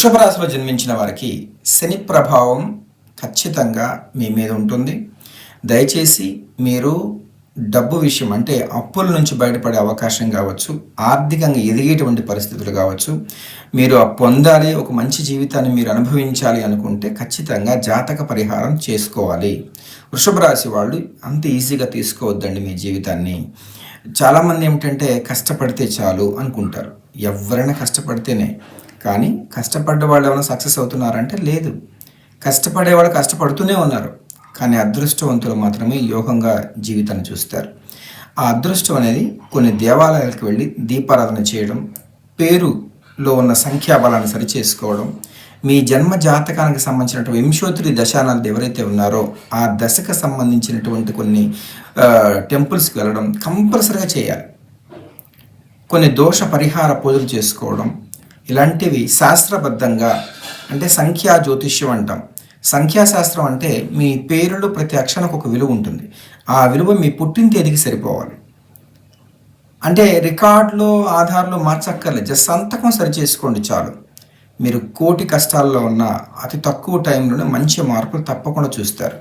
వృషభ రాశిలో జన్మించిన వారికి శని ప్రభావం ఖచ్చితంగా మీ మీద ఉంటుంది. దయచేసి మీరు డబ్బు విషయం అంటే అప్పుల నుంచి బయటపడే అవకాశం కావచ్చు, ఆర్థికంగా ఎదిగేటువంటి పరిస్థితులు కావచ్చు, మీరు పొందాలి, ఒక మంచి జీవితాన్ని మీరు అనుభవించాలి అనుకుంటే ఖచ్చితంగా జాతక పరిహారం చేసుకోవాలి. వృషభ రాశి వాళ్ళు అంత ఈజీగా తీసుకోవద్దండి మీ జీవితాన్ని. చాలామంది ఏమిటంటే కష్టపడితే చాలు అనుకుంటారు. ఎవరైనా కష్టపడితేనే, కానీ కష్టపడ్డ వాళ్ళు ఏమైనా సక్సెస్ అవుతున్నారంటే లేదు. కష్టపడేవాళ్ళు కష్టపడుతూనే ఉన్నారు, కానీ అదృష్టవంతులు మాత్రమే యోగంగా జీవితాన్ని చూస్తారు. ఆ అదృష్టం అనేది కొన్ని దేవాలయాలకు వెళ్ళి దీపారాధన చేయడం, పేరులో ఉన్న సంఖ్యాబలాన్ని సరిచేసుకోవడం, మీ జన్మ జాతకానికి సంబంధించినటువంటి వింశోత్తరి దశానాథుడు ఎవరైతే ఉన్నారో ఆ దశకు సంబంధించినటువంటి కొన్ని టెంపుల్స్కి వెళ్ళడం కంపల్సరీగా చేయాలి. కొన్ని దోష పరిహార పూజలు చేసుకోవడం, ఇలాంటివి శాస్త్రబద్ధంగా, అంటే సంఖ్యా జ్యోతిష్యం అంటాం. సంఖ్యాశాస్త్రం అంటే మీ పేరులో ప్రతి అక్షరానికి ఒక విలువ ఉంటుంది. ఆ విలువ మీ పుట్టిన తేదీకి సరిపోవాలి. అంటే రికార్డులో ఆధార్లో మార్చక్కర్లేదు, జస్ట్ సంతకం సరి చేసుకోండి చాలు. మీరు కోటి కష్టాల్లో ఉన్న అతి తక్కువ టైంలోనే మంచి మార్పులు తప్పకుండా చూస్తారు.